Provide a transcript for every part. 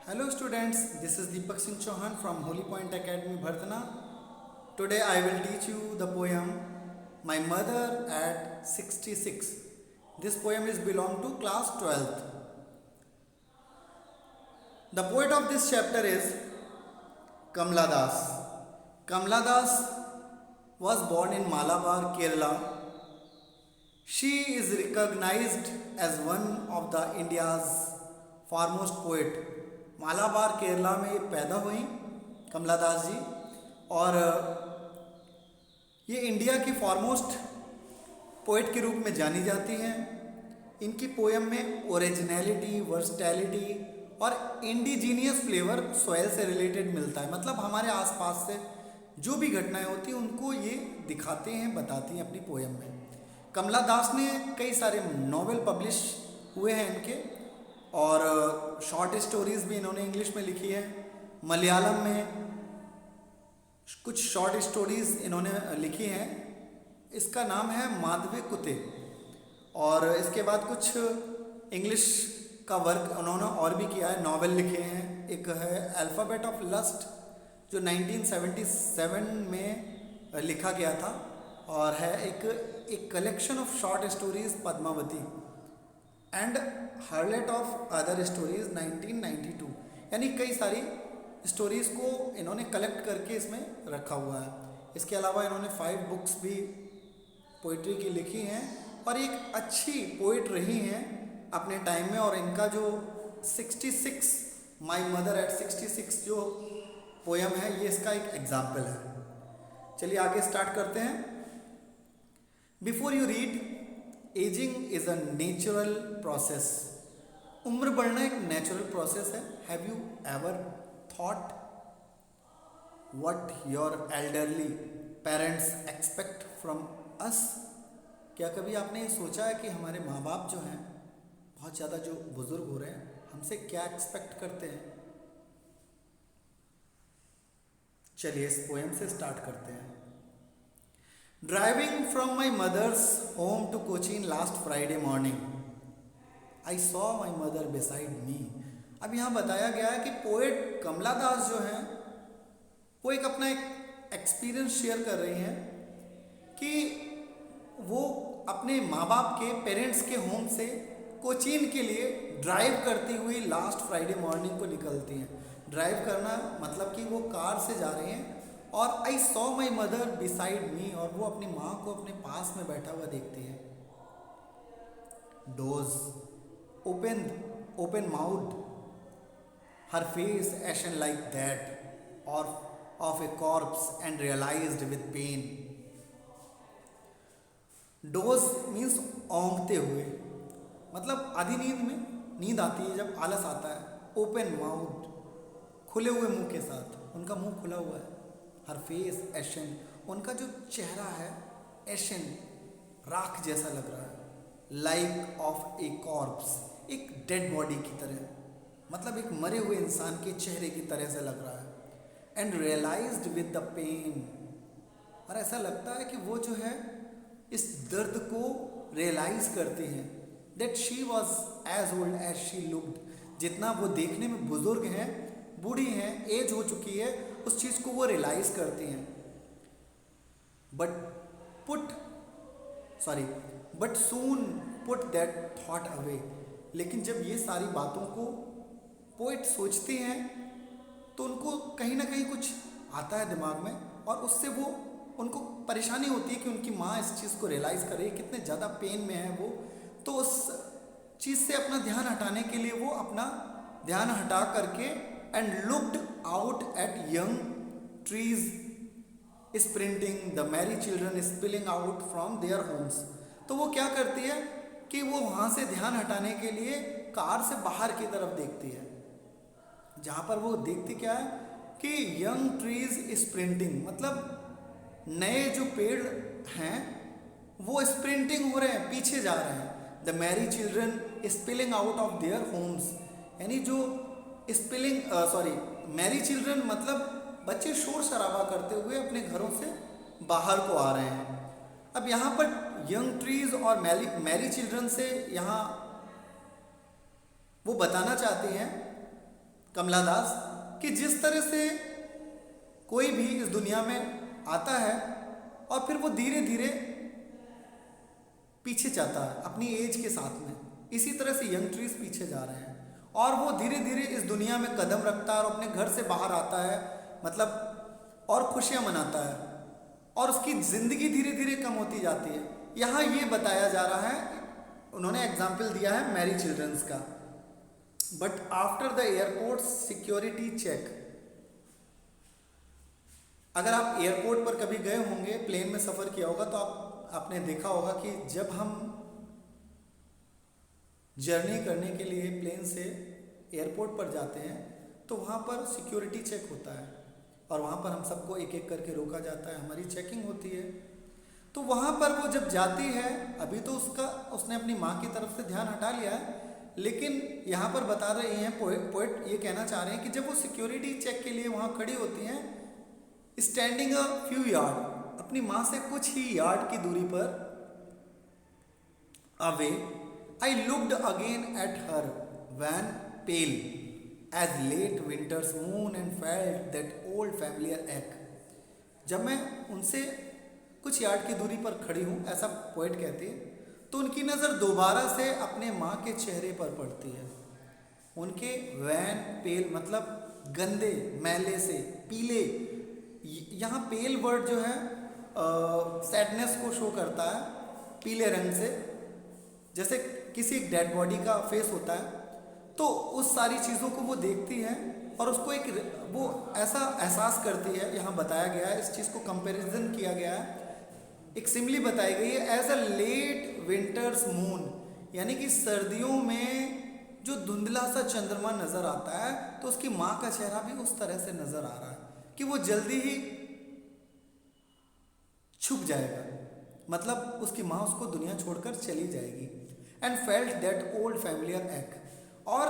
Hello students, this is Deepak Singh Chauhan from Holy Point Academy, Bhartana. Today I will teach you the poem My Mother at 66. This poem is belong to class 12th. The poet of this chapter is Kamla Das. Kamla Das was born in Malabar, Kerala. She is recognized as one of the India's foremost poet. Malabar Kerala में ये पैदा हुई कमला दास जी और ये India की foremost poet के रूप में जानी जाती हैं। इनकी पोएम में ओरिजिनलिटी, वर्सटैलिटी और इंडिजीनियस फ्लेवर सॉइल से रिलेटेड मिलता है। मतलब हमारे आसपास से जो भी घटनाएं होती हैं उनको ये दिखाते हैं, बताती हैं अपनी पोएम में। कमला दास ने कई सारे नॉवेल पब्लिश हुए हैं इनके और शॉर्ट स्टोरीज़ भी इन्होंने इंग्लिश में लिखी है। मलयालम में कुछ शॉर्ट स्टोरीज़ इन्होंने लिखी हैं। इसका नाम है माधवे कुते। और इसके बाद कुछ इंग्लिश का वर्क उन्होंने और भी किया है, नॉवेल लिखे हैं। एक है अल्फ़ाबेट ऑफ लस्ट जो 1977 में लिखा गया था और है एक collection of short stories Padmavati and harlot of other stories 1992। यानी कई सारी स्टोरीज़ को इन्होंने कलेक्ट करके इसमें रखा हुआ है। इसके अलावा इन्होंने 5 बुक्स भी पोइट्री की लिखी हैं और एक अच्छी पोइट रही हैं अपने टाइम में। और इनका जो 66 माई मदर एट 66 जो पोएम है ये इसका एक एग्जाम्पल है। चलिए आगे स्टार्ट करते हैं। Before you read, ageing is a natural process. उम्र बढ़ना एक नेचुरल प्रोसेस है। Have you ever thought what your elderly parents expect from us? क्या कभी आपने ये सोचा है कि हमारे माँ बाप जो हैं, बहुत ज़्यादा जो बुज़ुर्ग हो रहे हैं, हमसे क्या एक्सपेक्ट करते हैं? चलिए इस पोएम से स्टार्ट करते हैं। Driving from my mother's home to Cochin last Friday morning, I saw my mother beside me. अब यहाँ बताया गया है कि पोएट कमला दास जो हैं वो अपना एक एक्सपीरियंस शेयर कर रही हैं कि वो अपने माँ बाप के पेरेंट्स के होम से कोचीन के लिए ड्राइव करती हुई लास्ट फ्राइडे मॉर्निंग को निकलती हैं। ड्राइव करना मतलब कि वो कार से जा रही हैं और I saw my mother beside me, और वो अपनी माँ को अपने पास में बैठा हुआ देखती है। Doze open mouth, her face ashen like that और of a corpse and realized with pain. Doze means ओंगते हुए, मतलब आधी नींद में नींद आती है जब आलस आता है। ओपन माउथ, खुले हुए मुंह के साथ, उनका मुंह खुला हुआ है। हर फेस एशन, उनका जो चेहरा है एशन, राख जैसा लग रहा है। लाइक ऑफ ए कॉर्प्स, एक डेड बॉडी की तरह, मतलब एक मरे हुए इंसान के चेहरे की तरह से लग रहा है। And realized with the pen, और ऐसा लगता है कि वो जो है इस दर्द को रियलाइज करती हैं। That she was as old as she looked, जितना वो देखने में बुजुर्ग हैं, बूढ़ी हैं, एज हो चुकी है, उस चीज़ को वो रियलाइज करती हैं। But soon put that thought away, लेकिन जब ये सारी बातों को पोइट सोचती हैं तो उनको कहीं ना कहीं कुछ आता है दिमाग में और उससे वो उनको परेशानी होती है कि उनकी माँ इस चीज़ को रियलाइज़ करे, कितने ज़्यादा पेन में है वो। तो उस चीज़ से अपना ध्यान हटाने के लिए वो अपना ध्यान हटा करके and looked out at young trees sprinting the Mary children spilling out from their homes. तो वो क्या करती है कि वो वहाँ से ध्यान हटाने के लिए कार से बाहर की तरफ देखती है, जहाँ पर वो देखती क्या है कि यंग ट्रीज स्प्रिंटिंग, मतलब नए जो पेड़ हैं वो स्प्रिंटिंग हो रहे हैं, पीछे जा रहे हैं। The Mary children spilling out of their homes, यानी जो मैरी चिल्ड्रन मतलब बच्चे शोर शराबा करते हुए अपने घरों से बाहर को आ रहे हैं। अब यहाँ पर यंग ट्रीज और मैरी चिल्ड्रन से यहाँ वो बताना चाहती हैं कमला दास कि जिस तरह से कोई भी इस दुनिया में आता है और फिर वो धीरे धीरे पीछे जाता है अपनी एज के साथ में, इसी तरह से यंग ट्रीज पीछे जा रहे हैं और वो धीरे धीरे इस दुनिया में कदम रखता है और अपने घर से बाहर आता है, मतलब और खुशियां मनाता है और उसकी ज़िंदगी धीरे धीरे कम होती जाती है। यहाँ ये बताया जा रहा है, उन्होंने एग्जाम्पल दिया है मैरी चिल्ड्रंस का। But after the airport security check, अगर आप एयरपोर्ट पर कभी गए होंगे, प्लेन में सफ़र किया होगा तो आपने देखा होगा कि जब हम जर्नी करने के लिए प्लेन से एयरपोर्ट पर जाते हैं तो वहाँ पर सिक्योरिटी चेक होता है और वहाँ पर हम सबको एक एक करके रोका जाता है, हमारी चेकिंग होती है। तो वहाँ पर वो जब जाती है, अभी तो उसने अपनी माँ की तरफ से ध्यान हटा लिया है, लेकिन यहाँ पर बता रहे हैं पोएट ये कहना चाह रहे हैं कि जब वो सिक्योरिटी चेक के लिए वहाँ खड़ी होती हैं, स्टैंडिंग अ फ्यू यार्ड, अपनी माँ से कुछ ही यार्ड की दूरी पर away, I looked again at her wan pale as late winter's moon and felt that old familiar ache. जब मैं उनसे कुछ यार्ड की दूरी पर खड़ी हूँ, ऐसा पोएट कहती है, तो उनकी नज़र दोबारा से अपने माँ के चेहरे पर पड़ती है। उनके वैन पेल मतलब गंदे मैले से पीले, यहाँ पेल वर्ड जो है सैडनेस को शो करता है, पीले रंग से, जैसे किसी डेड बॉडी का फेस होता है, तो उस सारी चीज़ों को वो देखती है और उसको वो ऐसा एहसास करती है। यहाँ बताया गया है, इस चीज़ को कंपैरिजन किया गया है, एक सिमिली बताई गई है, as a late winter's moon, यानी कि सर्दियों में जो धुंधला सा चंद्रमा नज़र आता है तो उसकी माँ का चेहरा भी उस तरह से नज़र आ रहा है कि वो जल्दी ही छुप जाएगा, मतलब उसकी माँ उसको दुनिया छोड़कर चली जाएगी। And felt that old familiar एक, और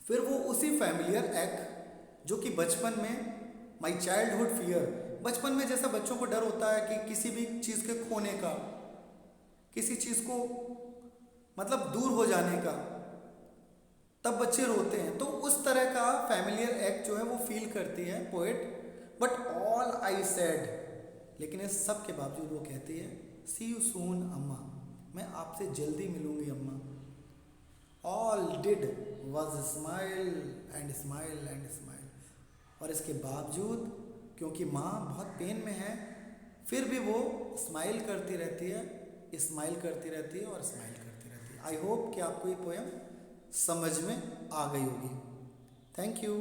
फिर वो उसी फैमिलियर एक जो कि बचपन में माई चाइल्डहुड फियर, बचपन में जैसा बच्चों को डर होता है कि किसी भी चीज़ के खोने का, किसी चीज़ को मतलब दूर हो जाने का, तब बच्चे रोते हैं, तो उस तरह का फैमिलियर एक जो है वो फील करती है poet. But all I said, लेकिन इस सब के बावजूद वो कहती है, सी यू सून अम्मा, मैं आपसे जल्दी मिलूंगी अम्मा। All did was smile and smile and smile, और इसके बावजूद क्योंकि माँ बहुत पेन में है, फिर भी वो स्माइल करती रहती है, स्माइल करती रहती है और स्माइल करती रहती है। आई होप कि आपको ये पोएम समझ में आ गई होगी। Thank you.